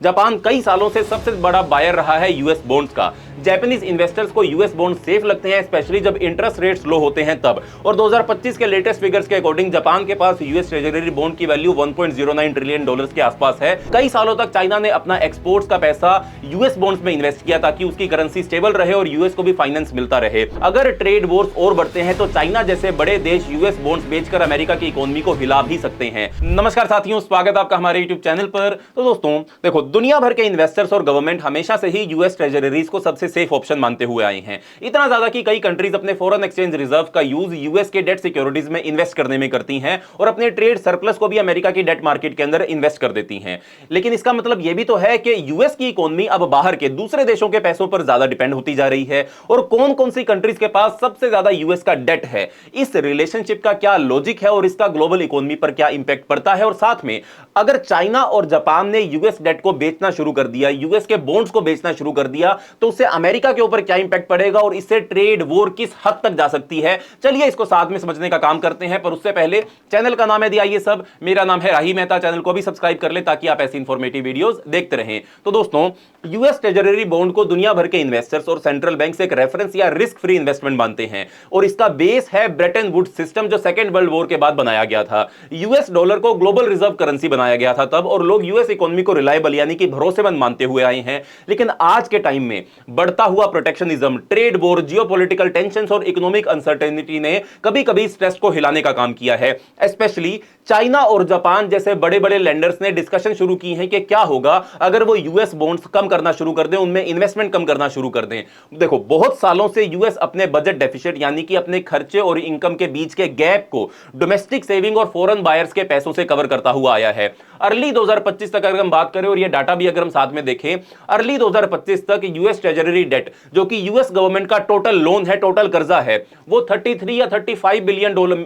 Japan कई सालों से सबसे बड़ा बायर रहा है यूएस बॉन्ड्स का। जापानीज इन्वेस्टर्स को यूएस बॉन्ड सेफ लगते हैं, स्पेशली जब इंटरेस्ट रेट्स लो होते हैं तब। और 2025 के लेटेस्ट फिगर्स के अकॉर्डिंग जापान के पास यूएस ट्रेजरी बॉन्ड की वैल्यू 1.09 ट्रिलियन डॉलर्स के आसपास है। कई सालों तक चाइना ने अपना एक्सपोर्ट्स का पैसा यूएस बॉन्ड्स में इन्वेस्ट किया ताकि उसकी करेंसी स्टेबल रहे और यूएस को भी फाइनेंस मिलता रहे। अगर ट्रेड वॉर्स और बढ़ते हैं तो चाइना जैसे बड़े देश यूएस बॉन्ड्स बेचकर अमेरिका की इकोनॉमी को हिला भी सकते हैं। नमस्कार साथियों, स्वागत है आपका हमारे यूट्यूब चैनल पर। तो दोस्तों देखो, दुनिया भर के इन्वेस्टर्स और गवर्नमेंट हमेशा से ही यूएस ट्रेजरीज को सबसे सेफ ऑप्शन मानते हुए आए हैं। इतना ज्यादा कि कई कंट्रीज अपने फॉरेन एक्सचेंज रिजर्व का यूज यूएस के डेट सिक्योरिटीज में इन्वेस्ट करने में करती हैं और अपने ट्रेड सरप्लस को भी अमेरिका की डेट मार्केट के अंदर इन्वेस्ट कर देती हैं। लेकिन इसका मतलब यह भी तो है कि यूएस की इकोनॉमी अब बाहर के दूसरे देशों के पैसों पर ज्यादा डिपेंड होती जा रही है। और कौन कौन सी कंट्रीज के पास सबसे ज्यादा यूएस का डेट है, इस रिलेशनशिप का क्या लॉजिक है और इसका ग्लोबल इकोनॉमी पर क्या इंपैक्ट पड़ता है। और साथ में अगर चाइना और जापान ने यूएस डेट को बेचना शुरू कर दिया, यूएस के बॉन्ड्स को बेचना शुरू कर दिया, तो उससे अमेरिका के ऊपर क्या इंपैक्ट पड़ेगा और इससे ट्रेड वॉर किस हद तक जा सकती है। चलिए इसको साथ में समझने का काम करते हैं। पर उससे पहले चैनल का नाम है दिया ये सब, मेरा नाम है राही मेहता। चैनल को भी सब्सक्राइब कर ले ताकि आप ऐसी इंफॉर्मेटिव वीडियोस देखते रहें। तो दोस्तों, यूएस ट्रेजरी बॉन्ड को दुनिया भर के इन्वेस्टर्स और सेंट्रल बैंक एक रेफरेंस या रिस्क फ्री इन्वेस्टमेंट मानते हैं और इसका बेस है ब्रेटन वुड्स सिस्टम, जो सेकेंड वर्ल्ड वॉर के बाद बनाया गया था। यूएस डॉलर को ग्लोबल रिजर्व करेंसी बनाया गया था तब, और लोग यूएस इकोनॉमी को रिलायबल यानी कि भरोसेमंद मानते हुए आए हैं। लेकिन आज के टाइम में बढ़ता हुआ protectionism, trade war, geopolitical tensions और इकोनॉमिक अनसर्टेनिटी ने कभी कभी स्ट्रेस को हिलाने का काम किया है। स्पेशली चाइना और जापान जैसे बड़े बड़े लेंडर्स ने डिस्कशन शुरू की है कि क्या होगा अगर वो यूएस बॉन्ड्स कम करना शुरू कर दें, उनमें इन्वेस्टमेंट कम करना शुरू कर दें। देखो, बहुत सालों से यूएस अपने बजट डेफिसिट यानी कि अपने खर्चे और इनकम के बीच के गैप को डोमेस्टिक सेविंग और फॉरेन बायर्स के पैसों से कवर करता हुआ आया है। अर्ली 2025 तक अगर हम बात करें और ये डाटा भी अगर हम साथ में देखें, अर्ली 2025 तक यूएस ट्रेजरी डेट, जो कि यूएस गवर्नमेंट का टोटल लोन है, टोटल कर्जा है, वो 33 या 35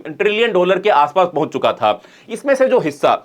ट्रिलियन डॉलर के आसपास पहुंच चुका था। इसमें से जो हिस्सा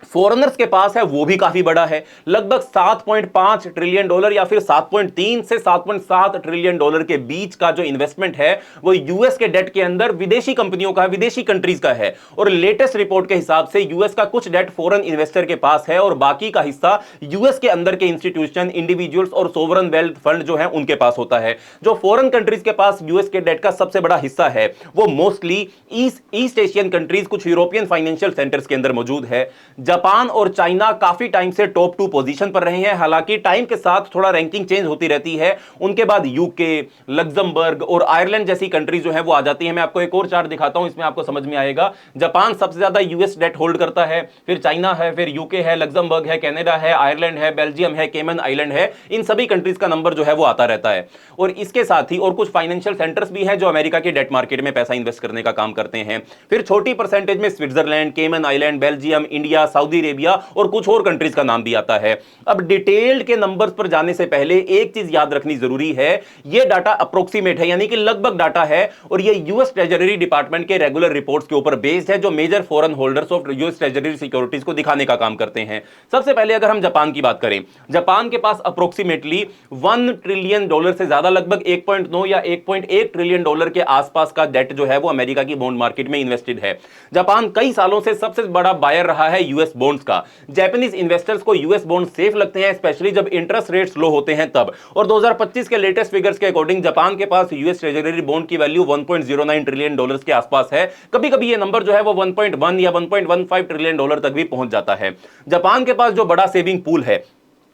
फॉरेनर्स के पास है वो भी काफी बड़ा है, लगभग 7.5 ट्रिलियन डॉलर या फिर 7.3 से 7.7 ट्रिलियन डॉलर के बीच का जो इन्वेस्टमेंट है वो यूएस के डेट के अंदर विदेशी कंपनियों का, विदेशी कंट्रीज का है। और लेटेस्ट रिपोर्ट के हिसाब से यूएस का कुछ डेट फॉरेन इन्वेस्टर के पास है और बाकी का हिस्सा यूएस के अंदर के इंस्टीट्यूशन, इंडिविजुअल्स और सोवरन वेल्थ फंड जो है उनके पास होता है। जो फॉरेन कंट्रीज के पास यूएस के डेट का सबसे बड़ा हिस्सा है वो मोस्टली ईस्ट एशियन कंट्रीज, कुछ यूरोपियन फाइनेंशियल सेंटर्स के अंदर मौजूद है। जापान और चाइना काफी टाइम से टॉप 2 पोजीशन पर रहे हैं, हालांकि टाइम के साथ थोड़ा रैंकिंग चेंज होती रहती है। उनके बाद यूके, लग्जमबर्ग और आयरलैंड जैसी कंट्रीज जो है वो आ जाती है। मैं आपको एक और चार्ट दिखाता हूं, इसमें आपको समझ में आएगा। जापान सबसे ज्यादा यूएस डेट होल्ड करता है, फिर चाइना है, फिर यूके है, लग्जमबर्ग है, कनाडा है, आयरलैंड है, बेल्जियम है, केमन आइलैंड है। इन सभी कंट्रीज का नंबर जो है वो आता रहता है। और इसके साथ ही और कुछ फाइनेंशियल सेंटर्स भी हैं जो अमेरिका की डेट मार्केट में पैसा इन्वेस्ट करने का काम करते हैं। फिर छोटी परसेंटेज में स्विट्जरलैंड, केमन island, Belgium, India, Saudi Arabia और कुछ और कंट्रीज का नाम भी आता है। अब डिटेल्ड के नंबर्स पर जाने से पहले एक चीज याद रखनी जरूरी है, यह डाटा अप्रोक्सीमेट है यानी कि लगभग डाटा है और यह यूएस ट्रेजरी डिपार्टमेंट के रेगुलर रिपोर्ट्स के ऊपर बेस्ड है, जो major foreign holders of US treasury securities को दिखाने का काम करते हैं। सबसे पहले अगर हम जापान की बात करें, जापान के पास अप्रोक्सीमेटली 1 ट्रिलियन डॉलर से ज्यादा, लगभग 1.9 या 1.1 ट्रिलियन डॉलर के आसपास का डेट जो है वो अमेरिका की बॉन्ड मार्केट में इन्वेस्टेड है। जापान कई सालों से सबसे बड़ा बायर रहा है यूएस बॉन्ड्स का। जापानीज इन्वेस्टर्स को यूएस बॉन्ड सेफ लगते हैं, स्पेशली जब इंटरेस्ट रेट्स लो होते हैं तब। और 2025 के लेटेस्ट फिगर्स के अकॉर्डिंग जापान के पास यूएस ट्रेजरी बॉन्ड की वैल्यू 1.09 ट्रिलियन डॉलर्स के आसपास है। कभी कभी ये नंबर जो है वो 1.1 या 1.15 ट्रिलियन डॉलर तक भी पहुंच जाता है। जापान के पास जो बड़ा सेविंग पूल है,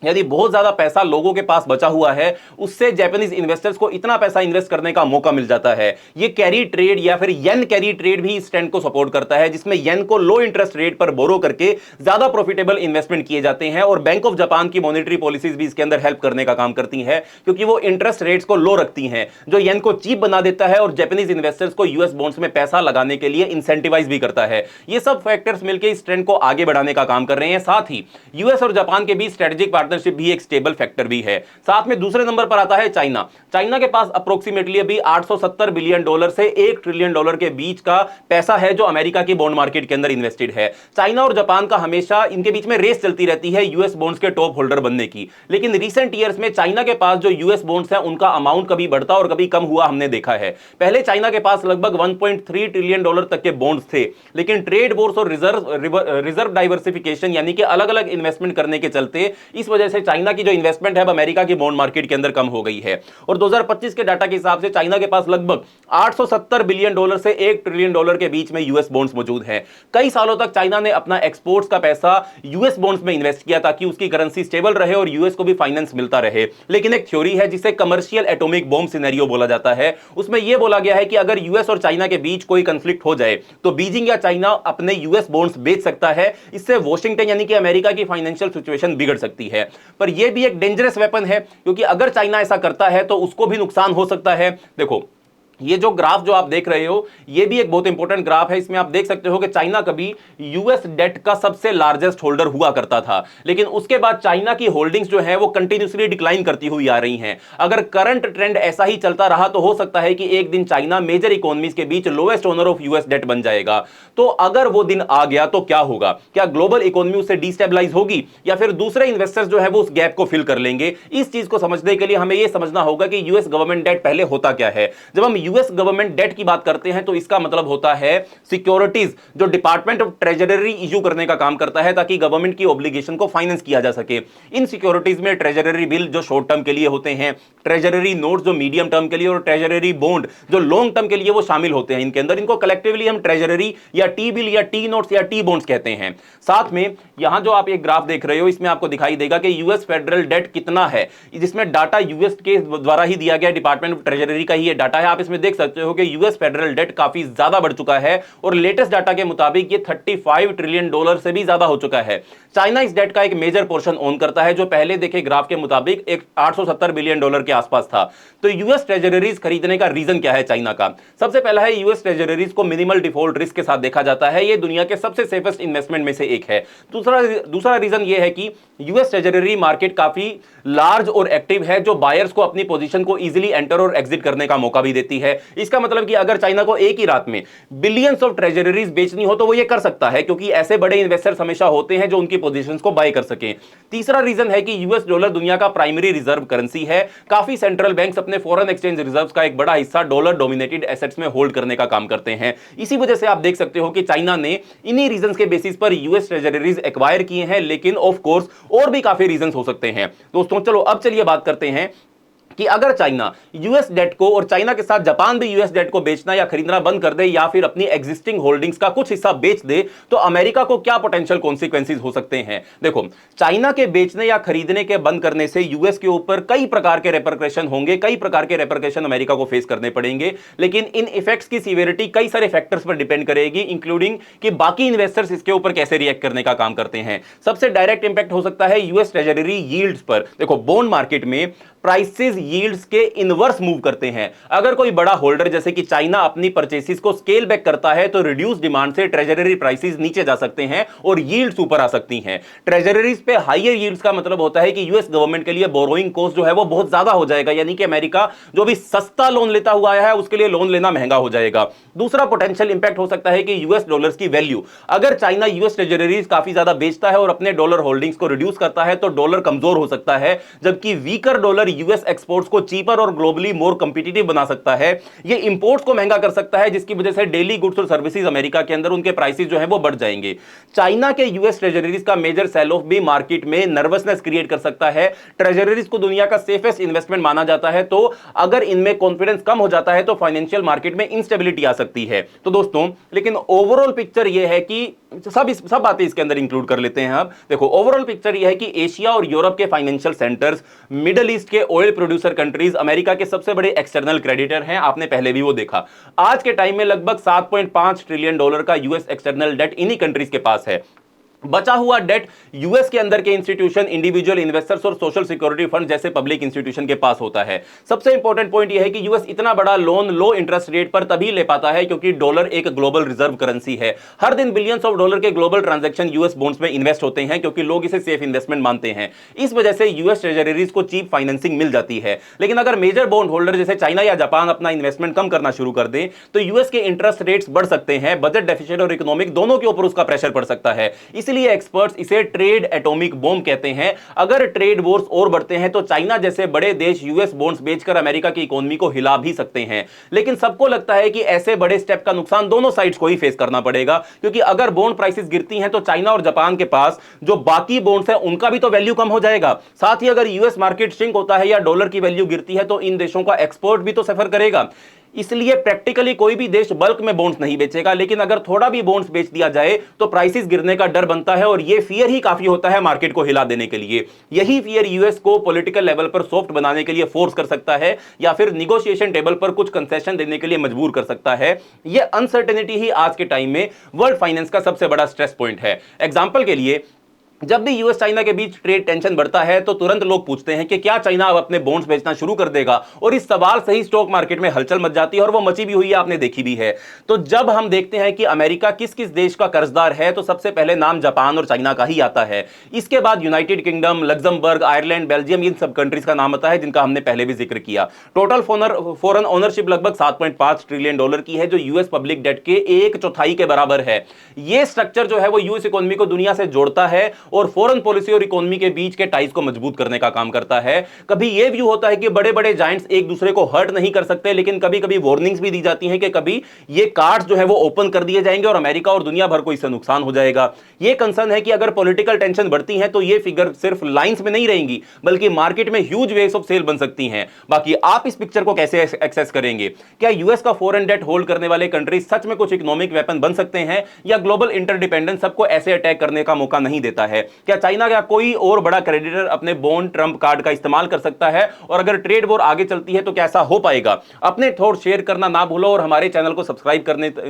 यदि बहुत ज्यादा पैसा लोगों के पास बचा हुआ है, उससे जापानीज इन्वेस्टर्स को इतना पैसा इन्वेस्ट करने का मौका मिल जाता है। ये कैरी ट्रेड या फिर येन कैरी ट्रेड भी इस ट्रेंड को सपोर्ट करता है, जिसमें येन को लो इंटरेस्ट रेट पर बोरो करके ज्यादा प्रॉफिटेबल इन्वेस्टमेंट किए जाते हैं। और बैंक ऑफ जापान की मॉनेटरी पॉलिसीज भी इसके अंदर हेल्प करने का काम करती है, क्योंकि वो इंटरेस्ट रेट्स को लो रखती हैं, जो येन को चीप बना देता है और जापानीज इन्वेस्टर्स को यूएस बॉन्ड्स में पैसा लगाने के लिए इंसेंटिवाइज भी करता है। ये सब फैक्टर्स मिलकर इस ट्रेंड को आगे बढ़ाने का काम कर रहे हैं। साथ ही यूएस और जापान के बीच स्ट्रेटेजिक पार्टनरशिप भी एक स्टेबल फैक्टर भी है। साथ में दूसरे नंबर पर आता है चाइना। चाइना के पास अप्रोक्सीमेटली अभी 870 बिलियन डॉलर से 1 ट्रिलियन डॉलर के बीच का पैसा है जो अमेरिका की बॉन्ड मार्केट के अंदर इन्वेस्टेड है। चाइना और जापान का हमेशा इनके बीच में रेस चलती रहती है यूएस बॉन्ड्स के टॉप होल्डर बनने की। लेकिन रिसेंट ईयर्स में चाइना के पास जो यूएस बॉन्ड्स हैं उनका अमाउंट कभी बढ़ता और कभी कम हुआ हमने देखा है। पहले चाइना के पास लगभग 1.3 ट्रिलियन डॉलर तक के बॉन्ड्स थे, लेकिन ट्रेड वॉर्स और रिजर्व डाइवर्सिफिकेशन यानी कि अलग अलग इन्वेस्टमेंट करने के चलते इस वजह वजह से चाइना की जो इन्वेस्टमेंट है अमेरिका की बॉन्ड मार्केट के अंदर कम हो गई है। और 2025 के डाटा के हिसाब से चाइना के पास लगभग 870 बिलियन डॉलर से 1 ट्रिलियन डॉलर के बीच में यूएस बॉन्ड्स मौजूद हैं। कई सालों तक चाइना ने अपना एक्सपोर्ट्स का पैसा यूएस बॉन्ड्स में इन्वेस्ट किया ताकि उसकी करेंसी स्टेबल रहे और यूएस को भी फाइनेंस मिलता रहे। लेकिन एक थ्योरी है जिसे कमर्शियल एटॉमिक बॉम्ब सिनेरियो बोला जाता है, उसमें यह बोला गया है कि अगर यूएस और चाइना के बीच कोई कंफ्लिक्ट हो जाए तो बीजिंग या चाइना अपने यूएस बॉन्ड्स बेच सकता है। इससे वॉशिंगटन यानी कि अमेरिका की फाइनेंशियल सिचुएशन बिगड़ सकती है। पर यह भी एक डेंजरस वेपन है क्योंकि अगर चाइना ऐसा करता है तो उसको भी नुकसान हो सकता है। देखो, ये जो ग्राफ जो आप देख रहे हो ये भी एक बहुत इंपॉर्टेंट ग्राफ है। इसमें आप देख सकते हो कि चाइना कभी यूएस डेट का सबसे लार्जेस्ट होल्डर हुआ करता था, लेकिन उसके बाद चाइना की होल्डिंग्स जो है वो कंटिन्यूसली डिक्लाइन करती हुई आ रही हैं। अगर करंट ट्रेंड ऐसा ही चलता रहा तो हो सकता है कि एक दिन चाइना मेजर इकोनॉमीज के बीच lowest owner of US debt बन जाएगा। तो अगर वो दिन आ गया तो क्या होगा? क्या ग्लोबल इकोनॉमी उससे डिस्टेबलाइज होगी या फिर दूसरे इन्वेस्टर्स जो है वो उस गैप को फिल कर लेंगे? इस चीज को समझने के लिए हमें यह समझना होगा कि यूएस गवर्नमेंट डेट पहले होता क्या है। जब हम यूएस गवर्नमेंट डेट की बात करते हैं तो इसका मतलब होता है सिक्योरिटीज जो डिपार्टमेंट ऑफ ट्रेजरी इशू करने का काम करता है ताकि गवर्नमेंट की ऑब्लिगेशन को फाइनेंस किया जा सके। इन सिक्योरिटीज में ट्रेजरी बिल जो शॉर्ट टर्म के लिए होते हैं, ट्रेजरी नोट्स जो मीडियम टर्म के लिए और ट्रेजरी बॉन्ड जो लॉन्ग टर्म के लिए वो शामिल होते हैं। इनके अंदर इनको कलेक्टिवली हम ट्रेजरी या टी बिल या टी नोट्स या टी बॉन्ड्स कहते हैं। साथ में यहां जो आप एक ग्राफ देख रहे हो इसमें आपको दिखाई देगा कि यूएस फेडरल डेट कितना है, जिसमें डाटा यूएस के द्वारा ही दिया गया, डिपार्टमेंट ऑफ ट्रेजरी का ही ये डाटा है। आप इसमें देख सकते हो कि यूएस फेडरल डेट काफी ज्यादा बढ़ चुका है और लेटेस्ट डाटा के मुताबिक ये 35 ट्रिलियन डॉलर से भी ज्यादा हो चुका है। चाइना इस डेट का एक मेजर पोर्शन ओन करता है जो पहले देखे ग्राफ के मुताबिक एक 870 बिलियन डॉलर के आसपास था। तो यूएस ट्रेजरीज खरीदने का रीजन क्या है चाइना का? सबसे पहला है यूएस ट्रेजरीज को मिनिमल डिफॉल्ट रिस्क के साथ देखा जाता है। ये दुनिया के सबसे सेफेस्ट इन्वेस्टमेंट में से एक है। दूसरा रीजन ये है कि यूएस ट्रेजरी मार्केट काफी लार्ज और एक्टिव है जो बायर्स को अपनी पोजीशन को इजीली एंटर और एग्जिट करने का मौका भी देती है। इसका मतलब कि अगर चाइना को एक ही रात में बिलियंस ऑफ ट्रेजरीज बेचनी हो तो वो ये कर सकता है क्योंकि ऐसे बड़े इन्वेस्टर्स हमेशा होते हैं जो उनकी पोजीशंस को बाय कर सकें। तीसरा रीजन है कि यूएस डॉलर दुनिया का प्राइमरी रिजर्व करेंसी है। काफी सेंट्रल बैंक्स अपने फॉरेन एक्सचेंज रिजर्व्स का एक बड़ा हिस्सा डॉलर डोमिनेटेड एसेट्स में होल्ड करने का काम करते हैं। इसी वजह से आप देख सकते हो कि चाइना ने इन्हीं रीजंस के बेसिस पर यूएस ट्रेजरीज एक्वायर किए हैं, लेकिन ऑफ कोर्स और भी काफी रीजंस हो सकते हैं। दोस्तों चलो अब चलिए बात करते हैं कि अगर चाइना यूएस डेट को और चाइना के साथ जापान भी यूएस डेट को बेचना या खरीदना बंद कर दे या फिर अपनी एग्जिस्टिंग होल्डिंग्स का कुछ हिस्सा बेच दे तो अमेरिका को क्या पोटेंशियल कॉन्सिक्वेंसेस हो सकते हैं। देखो, चाइना के बेचने या खरीदने के बंद करने से यूएस के ऊपर कई प्रकार के रेपरकशन होंगे, कई प्रकार के रेपरकशन अमेरिका को फेस करने पड़ेंगे। लेकिन इन इफेक्ट्स की सीवियरिटी कई सारे फैक्टर्स पर डिपेंड करेगी, इंक्लूडिंग कि बाकी इन्वेस्टर्स इसके ऊपर कैसे रिएक्ट करने का काम करते हैं। सबसे डायरेक्ट इंपैक्ट हो सकता है यूएस ट्रेजरी यील्ड्स पर। देखो, बॉन्ड मार्केट में प्राइसेस यील्ड्स के इनवर्स मूव करते हैं। अगर कोई बड़ा होल्डर जैसे कि चाइना अपनी परचेसेस को स्केल बैक करता है तो रिड्यूस डिमांड से ट्रेजरी प्राइसेस नीचे जा सकते हैं और यील्ड्स ऊपर आ सकती हैं। ट्रेजरीज पे हाईयर यील्ड्स का मतलब होता है कि यूएस गवर्नमेंट के लिए बोरोइंग कॉस्ट जो है वो बहुत ज्यादा हो जाएगा, यानी कि अमेरिका जो भी सस्ता लोन लेता हुआ आया है उसके लिए लोन लेना महंगा हो जाएगा। दूसरा पोटेंशियल इंपैक्ट हो सकता है कि यूएस डॉलर्स की वैल्यू, अगर चाइना यूएस ट्रेजरीज काफी ज्यादा बेचता है और अपने डॉलर होल्डिंग्स को रिड्यूस करता है तो डॉलर कमजोर हो सकता है, जबकि वीकर डॉलर यूएस एक्सपोर्ट्स को चीपर और ग्लोबली मोर कंपीटिटिव बना सकता है। ये इंपोर्ट्स को महंगा कर सकता है जिसकी वजह से डेली गुड्स और सर्विसेज अमेरिका के अंदर उनके प्राइसेस जो है वो बढ़ जाएंगे। चाइना के यूएस ट्रेजरीज का मेजर सेल ऑफ भी मार्केट में नर्वसनेस क्रिएट कर सकता है। ट्रेजरीज को दुनिया का सेफेस्ट इन्वेस्टमेंट माना जाता है, तो अगर इनमें कॉन्फिडेंस कम हो जाता है तो फाइनेंशियल मार्केट में इंस्टेबिलिटी आ सकती है। तो दोस्तों, लेकिन ओवरऑल पिक्चर यह है कि सब बातें इसके अंदर इंक्लूड कर लेते हैं। अब देखो, ओवरऑल पिक्चर यह है कि एशिया और यूरोप के फाइनेंशियल सेंटर्स, मिडिल ईस्ट के ऑयल प्रोड्यूसर कंट्रीज अमेरिका के सबसे बड़े एक्सटर्नल क्रेडिटर हैं। आपने पहले भी वो देखा। आज के टाइम में लगभग 7.5 ट्रिलियन डॉलर का यूएस एक्सटर्नल डेट इन्हीं कंट्रीज के पास है। बचा हुआ डेट यूएस के अंदर के इंस्टीट्यूशन, इंडिविजुअल इन्वेस्टर्स और सोशल सिक्योरिटी फंड जैसे पब्लिक इंस्टीट्यूशन के पास होता है। सबसे इंपॉर्टेंट पॉइंट यह है कि यूएस इतना बड़ा लोन लो इंटरेस्ट रेट पर तभी ले पाता है क्योंकि डॉलर एक ग्लोबल रिजर्व करेंसी है। हर दिन बिलियंस ऑफ डॉलर के ग्लोबल ट्रांजैक्शन यूएस बॉन्ड्स में इन्वेस्ट होते हैं क्योंकि लोग इसे सेफ इन्वेस्टमेंट मानते हैं। इस वजह से यूएस ट्रेजरीज को चीप फाइनेंसिंग मिल जाती है। लेकिन अगर मेजर बॉन्ड होल्डर जैसे चाइना या जापान अपना इन्वेस्टमेंट कम करना शुरू कर दे तो यूएस के इंटरेस्ट रेट्स बढ़ सकते हैं। बजट डेफिसिट और इकोनॉमिक दोनों के ऊपर उसका प्रेशर पड़ सकता है। इसलिए इसलिए एक्सपर्ट्स इसे ट्रेड एटॉमिक बॉम्ब कहते हैं। अगर ट्रेड वॉर्स और बढ़ते हैं तो चाइना जैसे बड़े देश यूएस बॉन्ड्स बेचकर अमेरिका की इकोनॉमी को हिला भी सकते हैं। लेकिन सबको लगता है कि ऐसे बड़े स्टेप का नुकसान दोनों साइड्स को ही फेस करना पड़ेगा, क्योंकि अगर बॉन्ड प्राइसेस गिरती हैं तो चाइना और जापान के पास जो बाकी बॉन्ड्स हैं उनका भी तो वैल्यू कम हो जाएगा। साथ ही अगर यूएस मार्केट श्रिंक होता है या डॉलर की वैल्यू गिरती है तो इन देशों का एक्सपोर्ट भी तो सफर करेगा। इसलिए प्रैक्टिकली कोई भी देश बल्क में बॉन्ड्स नहीं बेचेगा, लेकिन अगर थोड़ा भी बॉन्ड्स बेच दिया जाए तो प्राइसेस गिरने का डर बनता है और यह फियर ही काफी होता है मार्केट को हिला देने के लिए। यही फियर यूएस को पॉलिटिकल लेवल पर सॉफ्ट बनाने के लिए फोर्स कर सकता है या फिर निगोशिएशन टेबल पर कुछ कंसेशन देने के लिए मजबूर कर सकता है। यह अनसर्टेनिटी ही आज के टाइम में वर्ल्ड फाइनेंस का सबसे बड़ा स्ट्रेस पॉइंट है। एग्जांपल के लिए, जब भी यूएस चाइना के बीच ट्रेड टेंशन बढ़ता है तो तुरंत लोग पूछते हैं कि क्या चाइना अब अपने बॉन्ड्स बेचना शुरू कर देगा, और इस सवाल से ही स्टॉक मार्केट में हलचल मच जाती है और वो मची भी हुई है, आपने देखी भी है। तो जब हम देखते हैं कि अमेरिका किस किस देश का कर्जदार है तो सबसे पहले नाम जापान और चाइना का ही आता है। इसके बाद United Kingdom, Luxembourg, Ireland, Belgium, इन सब कंट्रीज का नाम आता है जिनका हमने पहले भी जिक्र किया। टोटल फॉरेन ओनरशिप लगभग $7.5 ट्रिलियन की है, जो यूएस पब्लिक डेट के 1/4 के बराबर है। यह स्ट्रक्चर जो है वो यूएस इकोनॉमी को दुनिया से जोड़ता है और फॉरेन पॉलिसी और इकोनॉमी के बीच के टाइज को मजबूत करने का काम करता है। कभी यह व्यू होता है कि बड़े बड़े जायंट्स एक दूसरे को हर्ट नहीं कर सकते, लेकिन कभी कभी वार्निंग्स भी दी जाती हैं कि कभी ये कार्ड्स जो है वो ओपन कर दिए जाएंगे और अमेरिका और दुनिया भर को इससे नुकसान हो जाएगा। यह कंसर्न है कि अगर पॉलिटिकल टेंशन बढ़ती है तो ये फिगर सिर्फ लाइंस में नहीं रहेंगी, बल्कि मार्केट में ह्यूज वेव्स ऑफ सेल बन सकती हैं। बाकी आप इस पिक्चर को कैसे एक्सेस करेंगे? क्या यूएस का फॉरेन डेट होल्ड करने वाले कंट्री सच में कुछ इकोनॉमिक वेपन बन सकते हैं, या ग्लोबल इंटरडिपेंडेंस सबको ऐसे अटैक करने का मौका नहीं देता है? क्या चाइना या कोई और बड़ा क्रेडिटर अपने बॉन्ड ट्रंप कार्ड का इस्तेमाल कर सकता है? और अगर ट्रेड वॉर आगे चलती है तो कैसा हो पाएगा? अपने थॉट शेयर करना ना भूलो और हमारे चैनल को सब्सक्राइब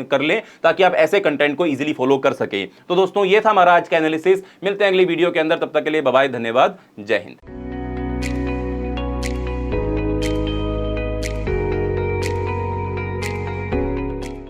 कर लें ताकि आप ऐसे कंटेंट को इजीली फॉलो कर सकें। तो दोस्तों, ये था हमारा आज का एनालिसिस। मिलते हैं अगली वीडियो के अंदर, तब तक के लिए बाय बाय, धन्यवाद, जय हिंद।